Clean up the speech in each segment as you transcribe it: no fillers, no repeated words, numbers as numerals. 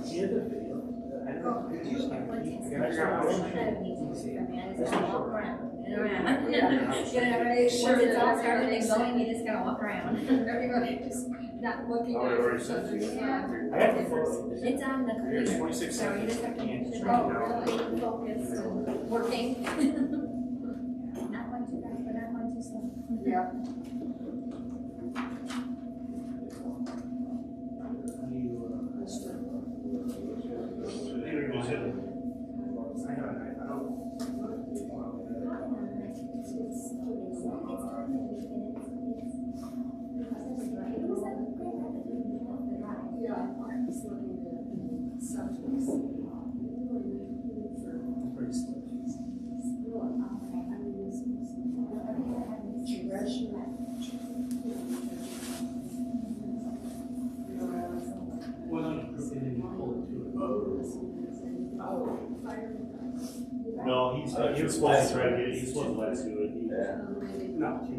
Make sure it's all started and going, you just gotta walk around. Everybody just not looking at it. It's on the computer, so you just have to make sure. Oh, really? Focused and Working. Not going too fast, but not going too slow. yeah. No, he was supposed to try to get it, he was supposed to let us do it. He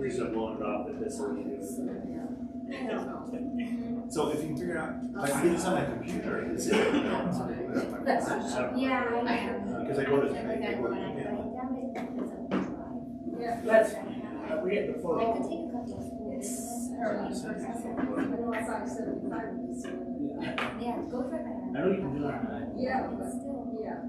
just blowing it off at this one. So if you can figure out, if I do this on my computer, is it? Yeah, I am. Because I go to Yeah. That's, we get the I photo. could take a couple of schools. I know I thought 75 was, Yeah, go for it. I know you can do that. yeah, But but, still, yeah.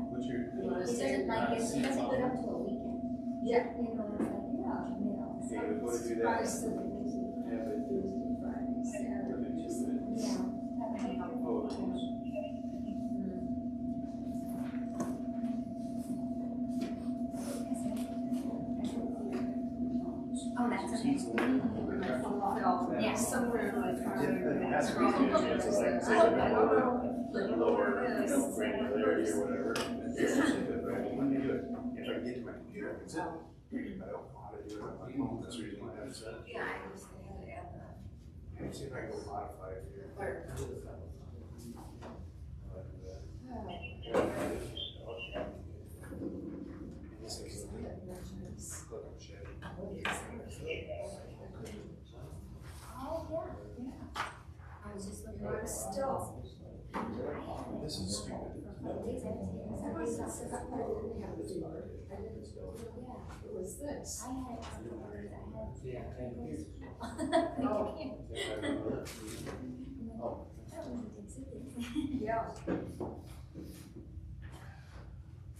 What's your? It doesn't like, it doesn't put up to a weekend. Yeah. You know, it's like, you know. Yeah, we go to do that. Surprised that they do Thursday, Friday, Saturday, just that. Yeah. Oh, that's okay. My phone fell Yeah. somewhere in my car. That's I don't know. Lower, granularity or whatever. When you do it, if I can get to my computer, I can set it. I don't know how to do it on my phone, that's the reason why I haven't set it. Yeah, I just had it at Let's see if I can go modify it here. Oh, yeah. I was just looking at Still. This is stupid. It was this. Yeah, thank you. Yeah.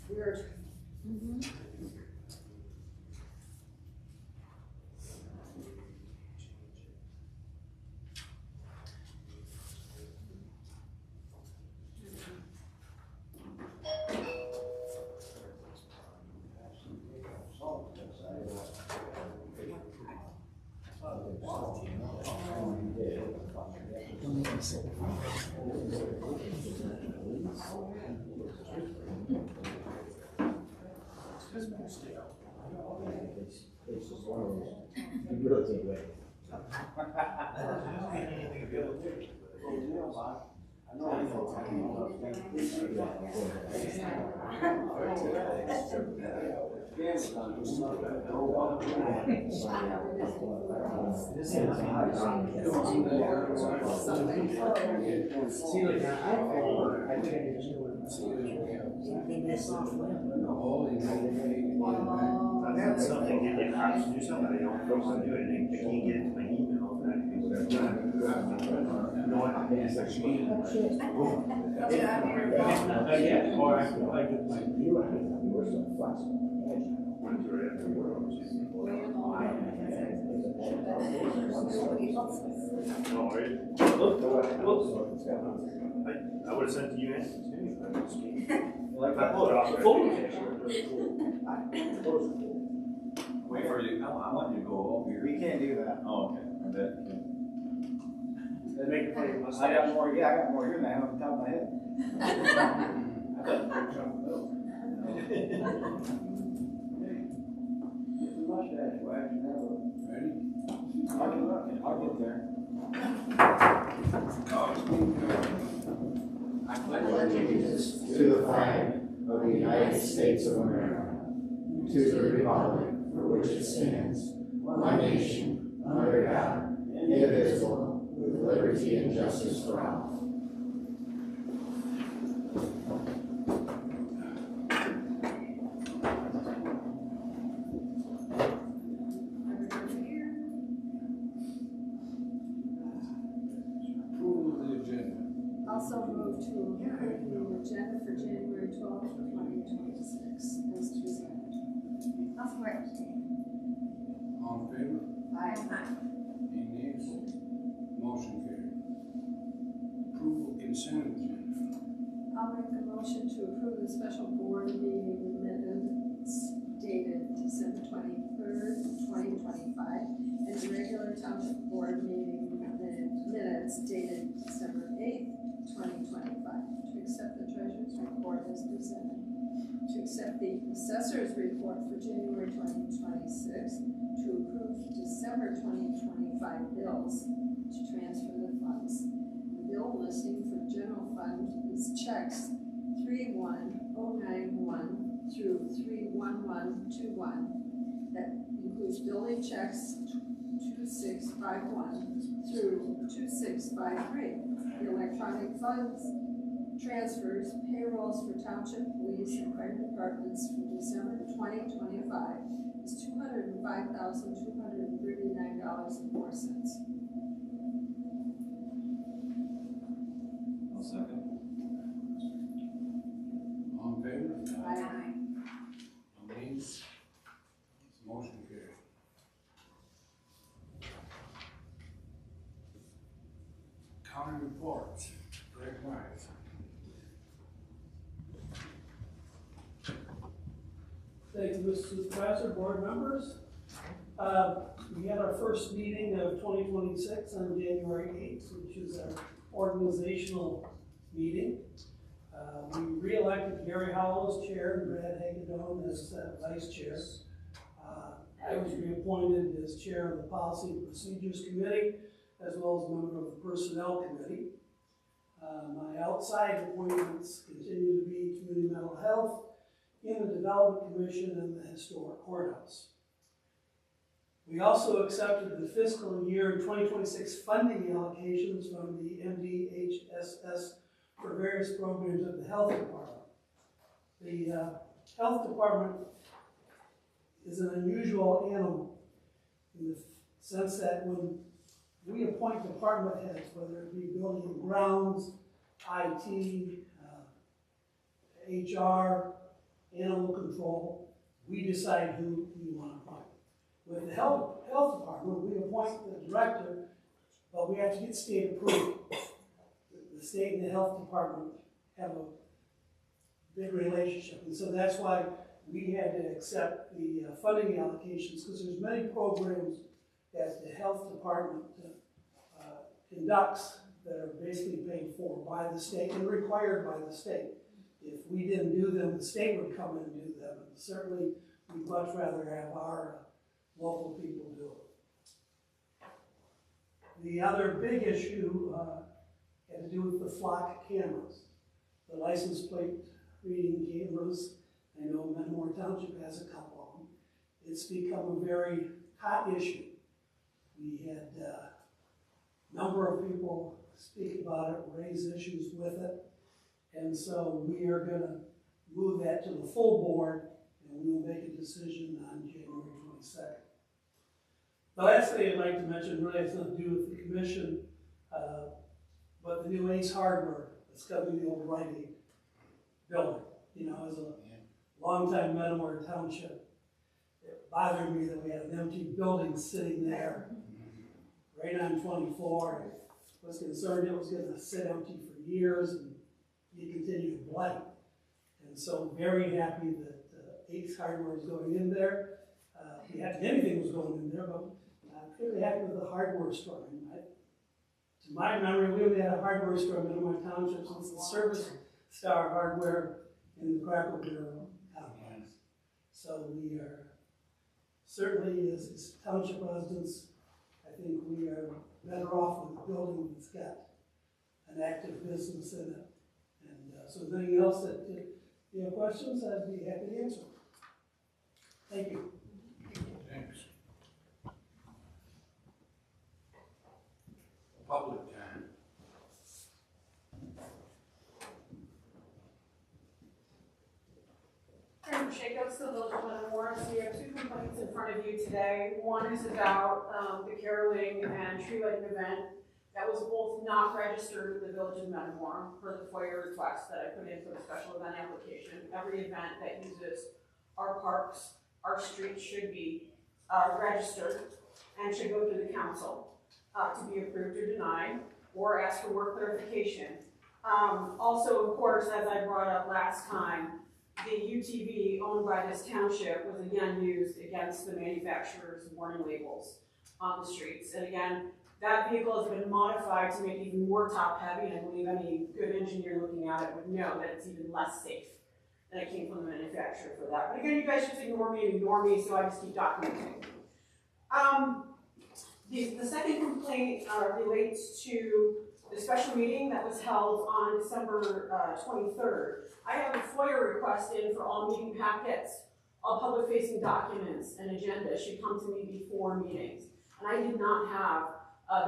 Weird. See, like, I think I can just go I've had something get the cops to do something, they don't want to do it, they can't get into my email, that can be whatever. No, I mean, it's like, yeah, or I could like. No, right? I would have sent to you anyway. Like I pulled it off. Wait for you, I want you to go over here. We can't do that. Oh, okay, I bet. They make it funny. I got more, yeah, I got more here than I have on top of my head. I got a big chunk of milk. Get the mustache wax and have a. Ready? I'll get there. I pledge allegiance to the flag of the United States of America, to the republic for which it stands, one nation, under God, indivisible, with liberty and justice for all. Also move to approve the agenda for January 12th, 2026 as presented. I'll support. All in favor? Aye. Any nays? Motion carried. Approval of consent agenda. I'll make a motion to approve the special board meeting minutes dated December 23rd, 2025, and the regular township board meeting minutes dated December 8th, 2025, to accept the treasurer's report as presented, to accept the assessor's report for January 2026, to approve December 2025 bills, to transfer the funds. The bill listing for general fund is checks 31091 through 31121. That includes building checks 2651 through 2653. The electronic funds transfers, payrolls for township, police, and fire departments for December 2025 is $205,239.04. I'll second. All in favor? Aye. Nays? Motion carried. County reports. Greg Wise. Thank you, Mr. Supervisor, board members. We had our first meeting of 2026 on January 8th, which is our organizational meeting. We re-elected Gary Howell as chair and Brad Hagedorn as vice chair. I was reappointed as chair of the Policy and Procedures Committee, as well as member of the Personnel Committee. My outside appointments continue to be Community Mental Health, Human Development Commission, and the Historic Courthouse. We also accepted the fiscal year 2026 funding allocations from the MDHSS for various programs of the Health Department. The Health Department is an unusual animal in the sense that when we appoint department heads, whether it be building and grounds, IT, HR, animal control, we decide who we want to appoint. With the health department, we appoint the director, but we have to get state approval. The state and the health department have a big relationship, and so that's why we had to accept the funding allocations, because there's many programs that the health department conducts that are basically paid for by the state and required by the state. If we didn't do them, the state would come in and do them. And certainly, we'd much rather have our local people do it. The other big issue had to do with the flock cameras, the license plate reading cameras. I know Metamora Township has a couple of them. It's become a very hot issue. We had a number of people speak about it, raise issues with it. And so we are going to move that to the full board, and we will make a decision on January 22nd. The last thing I'd like to mention really has nothing to do with the commission, but the new Ace Hardware that's coming to the old Rite Aid building. You know, as a longtime Metamora Township, it bothered me that we had an empty building sitting there right on 24. I was concerned it was going to sit empty for years and you continue to blight. And so very happy that Ace Hardware is going in there. We had anything was going in there, but I'm pretty happy with the hardware store. To my memory, we only had a hardware store in Metamora Township since the Service Star Hardware in the Cracker Barrel complex. So we are certainly, as township residents, I think we are better off with a building that's got an active business in it. And so anything else that you have questions, I'd be happy to answer. Thank you. Thanks. Public time. Karen Jacobs, the Village of Metamora. So we have two complaints in front of you today. One is about the caroling and tree lighting event that was both not registered with the Village of Metamora per the FOIA request that I put in for the special event application. Every event that uses our parks, our streets should be registered and should go to the council to be approved or denied or ask for more clarification. Also, of course, as I brought up last time, the UTV owned by this township was again used against the manufacturer's warning labels on the streets. And again, that vehicle has been modified to make it even more top heavy, and I believe any good engineer looking at it would know that it's even less safe than it came from the manufacturer for that. But again, you guys just ignore me, so I just keep documenting. The second complaint relates to the special meeting that was held on December 23rd. I have a FOIA request in for all meeting packets, all public-facing documents and agendas should come to me before meetings. And I did not have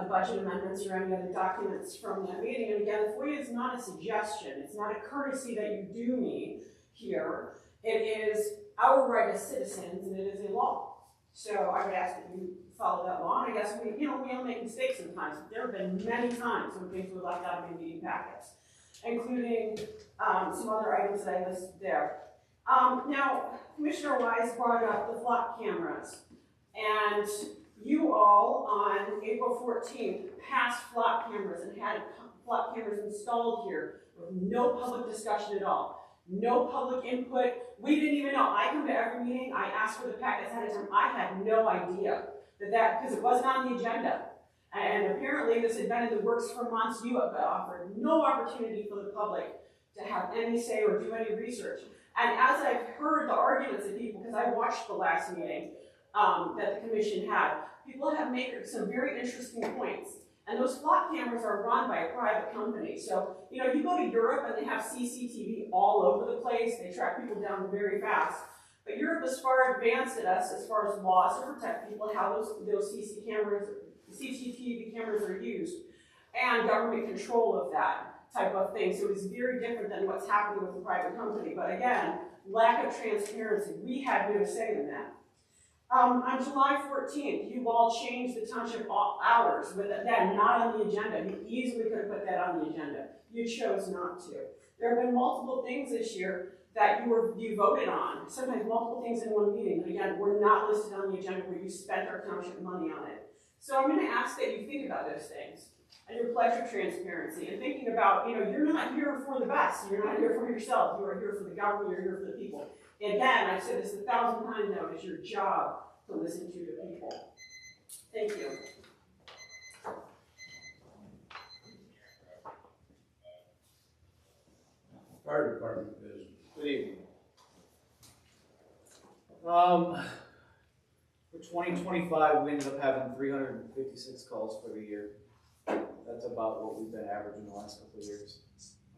the budget amendments or any other documents from that meeting. And again, FOIA is not a suggestion. It's not a courtesy that you do me here. It is our right as citizens, and it is a law. So I would ask that you follow that law. And I guess we all make mistakes sometimes. There have been many times when things were left out of my meeting packets, including some other items that I listed there. Now, Commissioner Wise brought up the flock cameras, and you all on April 14th passed flock cameras and had flock cameras installed here with no public discussion at all, no public input. We didn't even know. I come to every meeting, I ask for the packets ahead of time. I had no idea that because it wasn't on the agenda. And apparently this had been in the works for months. You have offered no opportunity for the public to have any say or do any research. And as I've heard the arguments of people, because I watched the last meeting that the commission had, people have made some very interesting points. And those flock cameras are run by a private company. So, you go to Europe and they have CCTV all over the place. They track people down very fast. But Europe is far advanced at us as far as laws to protect people, how those CCTV cameras are used, and government control of that type of thing. So it's very different than what's happening with the private company. But again, lack of transparency. We had no say in that. On July 14th, you all changed the township hours, with that not on the agenda. You easily could have put that on the agenda. You chose not to. There have been multiple things this year that you voted on, sometimes multiple things in one meeting, but again, were not listed on the agenda where you spent our township money on it. So I'm going to ask that you think about those things and your pledge of transparency and thinking about, you're not here for the best. You're not here for yourself. You are here for the government. You're here for the people. Again, I've said this 1,000 times now, it's your job to listen to the people. Thank you. Fire department business. Good evening. For 2025, we ended up having 356 calls for the year. That's about what we've been averaging the last couple of years.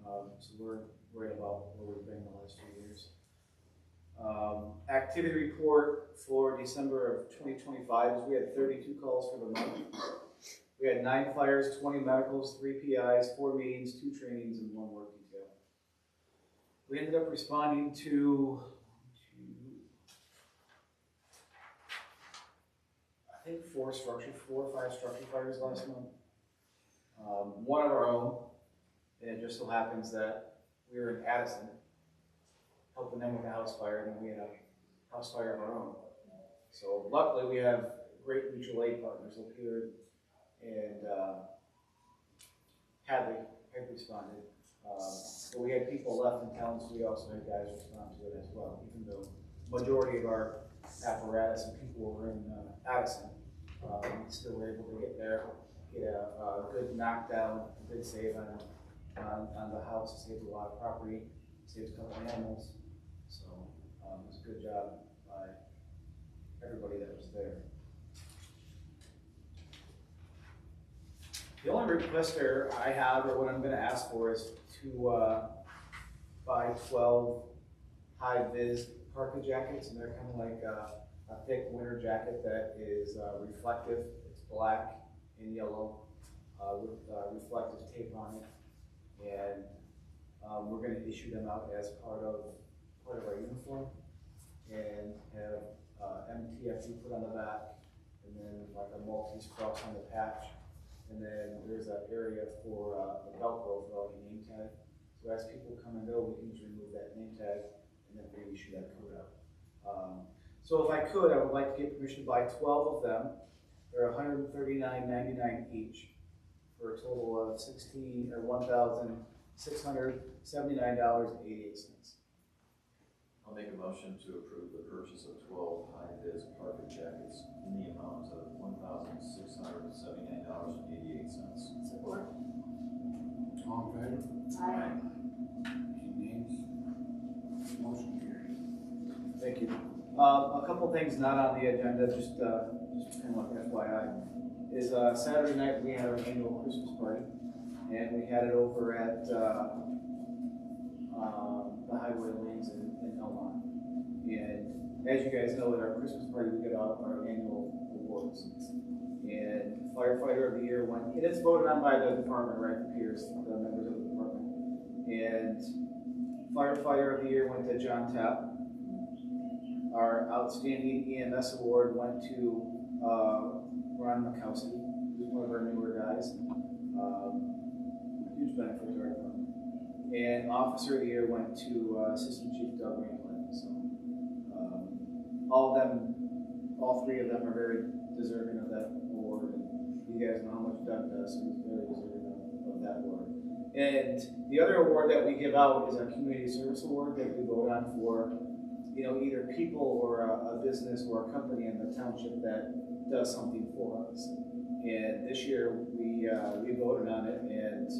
So we're right about where we've been the last few years. Activity report for December of 2025 is we had 32 calls for the month. We had 9 fires, 20 medicals, 3 PIs, 4 meetings, 2 trainings, and 1 work detail. We ended up responding to I think 4 or 5 structure fires last month. 1 of our own, and it just so happens that we were in Addison, helping them with a house fire, and then we had a house fire of our own. So luckily we have great mutual aid partners up here, and Hadley responded. But we had people left in town, so we also had guys respond to it as well, even though majority of our apparatus and people were in Addison. We still were able to get there, get a good knockdown, a good save on the house, saved a lot of property, saved a couple of animals. So it was a good job by everybody that was there. The only request there I have, or what I'm going to ask for, is to buy 12 high-vis parka jackets, and they're kind of like a thick winter jacket that is reflective. It's black and yellow with reflective tape on it, and we're going to issue them out as part of our uniform, and have MTFU put on the back, and then like a Maltese cross on the patch, And then there's an area for the Velcro for all your name tag. So as people come and go, we can just remove that name tag and then reissue that code out. So if I could, I would like to get permission to buy 12 of them. They're $139.99 each for a total of $1,679.88. I'll make a motion to approve the purchase of 12 high-vis carpet jackets in the amount of $1,679.88. Support. All in favor? Aye. Unanimous. Motion carried. Thank you. A couple things not on the agenda, just kind of like FYI, is Saturday night we had our annual Christmas party, and we had it over at the Highway Lanes in Elmont. And as you guys know, at our Christmas party, we get out our annual awards. And Firefighter of the Year went, and it's voted on by the department, right, the peers, the members of the department. And Firefighter of the Year went to John Tapp. Our Outstanding EMS Award went to Ron Mikowski, who's one of our newer guys. Huge benefit to our department. And Officer of the Year went to Assistant Chief Doug Ranklin. So all three of them are very deserving of that award. And you guys know how much Doug does, so he's very deserving of that award. And the other award that we give out is our Community Service Award that we vote on for, you know, either people or a business or a company in the township that does something for us. And this year we voted on it, and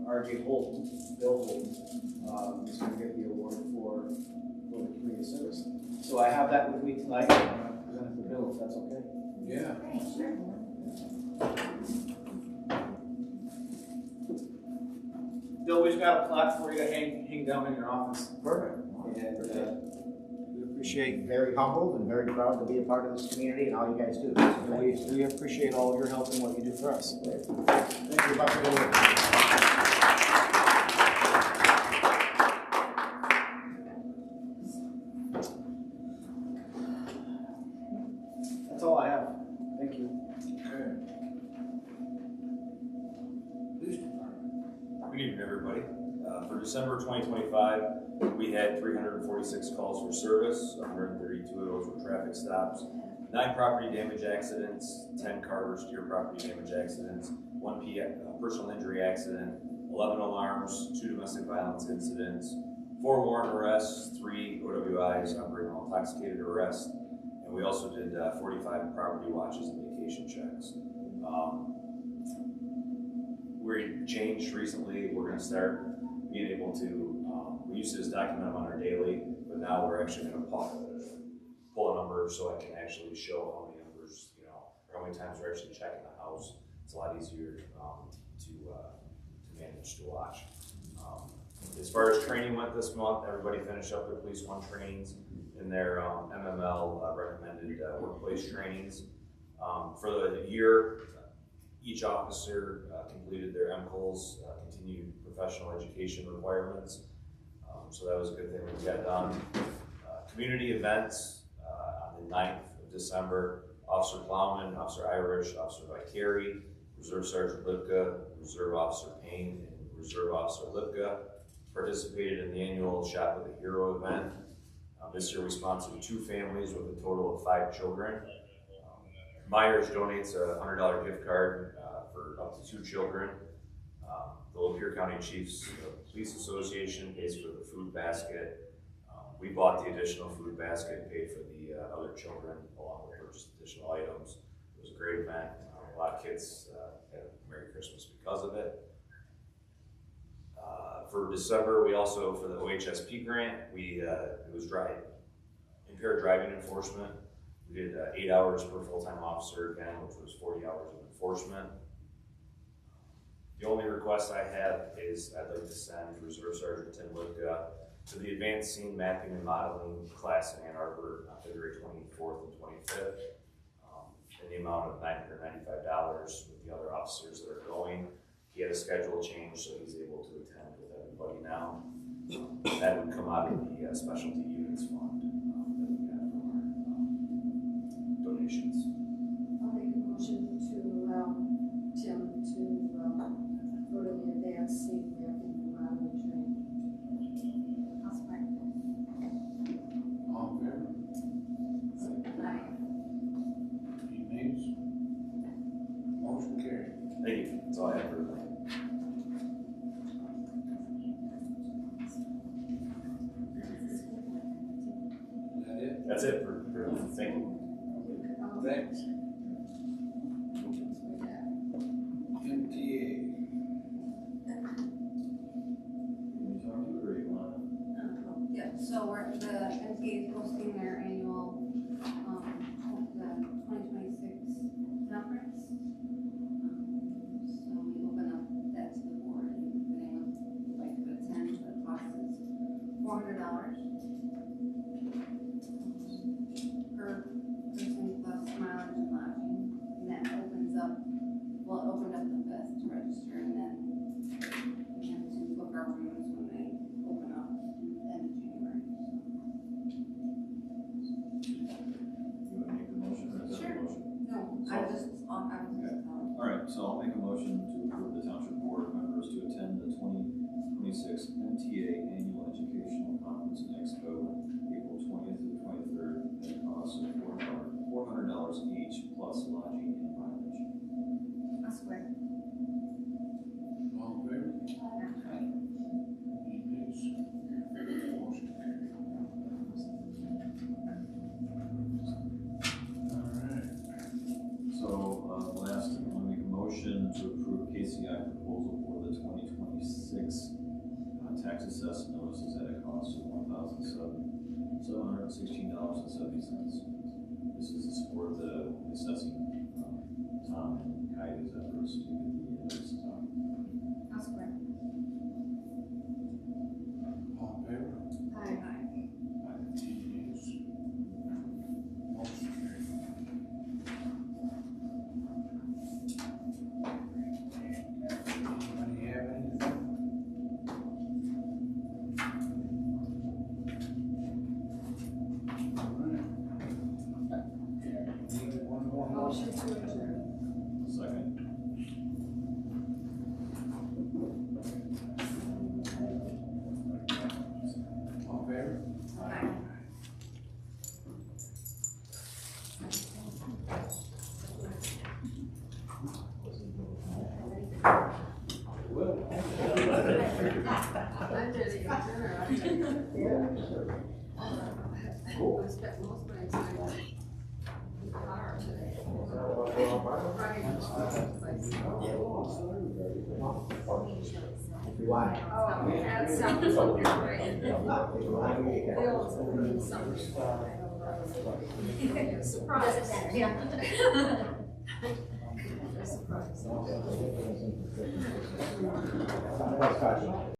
R.J. Holton, Bill Holton, is going to get the award for the community service. So I have that with me tonight. I'm going to present it to Bill, if that's okay. Yeah. Okay, sure. Bill, we've got a plaque for you to hang down in your office. Perfect. And we appreciate, Very humbled and very proud to be a part of this community and all you guys do. we appreciate all of your help and what you do for us. Thank you. Much for doing it. That's all I have. Thank you. Okay. Police department. Good evening, everybody. For December 2025, we had 346 calls for service, 132 of those were traffic stops, 9 property damage accidents, 10 car or steer property damage accidents, 1 personal injury accident, 11 alarms, 2 domestic violence incidents, 4 warrant arrests, 3 OWIs, operating while intoxicated arrests, and we also did 45 property watches and vacation checks. We changed recently. We're going to start being able to, we used to just document them on our daily, but now we're actually going to pull a number so I can actually show how many numbers, you know, or how many times we're actually checking the house. It's a lot easier to manage, to watch. As far as training went this month, everybody finished up their Police One trainings in their MML recommended workplace trainings. For the year, each officer completed their MCOLS, continued professional education requirements. So that was a good thing we got done. Community events on the 9th of December, Officer Plowman, Officer Irish, Officer Vicari, Reserve Sergeant Lipka, Reserve Officer Payne, and Reserve Officer Lipka participated in the annual Shop with a Hero event. This year we sponsored 2 families with a total of 5 children. Myers donates a $100 gift card for up to 2 children. The Lapeer County Chiefs Police Association pays for the food basket. We bought the additional food basket and paid for the other children along with purchased additional items. It was a great event. A lot of kids had a Merry Christmas because of it. For December, we also, for the OHSP grant, it was impaired driving enforcement. We did 8 hours per full-time officer again, which was 40 hours of enforcement. The only request I have is I'd like to send Reserve Sergeant Tim Lipka to the Advanced Scene Mapping and Modeling class in Ann Arbor on February 24th and 25th in the amount of $995 with the other officers that are going. He had a schedule change, so he's able to attend with everybody now. That would come out of the Specialty Units Fund that we got from our donations. I'll make a motion to allow That's it for thank you. Thanks. MTA. Yeah, so the MTA is hosting their annual, the 2026 conference. So we open up that to the board, and if anyone would like to attend, the cost is $400 per person plus mileage and lodging. And that opens up, well, it opened up the 5th to register, and then we have to book our rooms when they open up at the end of January. You want to make the motion or is that Sure. the motion? No, I was just All right, so I'll make a motion to approve the township board members to attend the 2026 MTA Annual Educational Conference and Expo, April 20th to the 23rd, at a cost of $400 each, plus lodging and mileage. I swear. All in favor? So, last, I'm gonna make a motion to approve KCI proposal for the 2026 tax assessment notices at a cost of $1,716.70. This is to support the assessing, Tom and Kai's efforts to get the notice done. I swear. All in favor? Aye. Motion carried. Anybody have anything? All right. Need one more motion? Motion to adjourn. Second. All in favor? Aye. Well. I'm ready to get dinner. I spent most of my time in the car today. Why? Oh, we had some. Bill's doing something. Surprise. Yeah. Surprise. Surprise.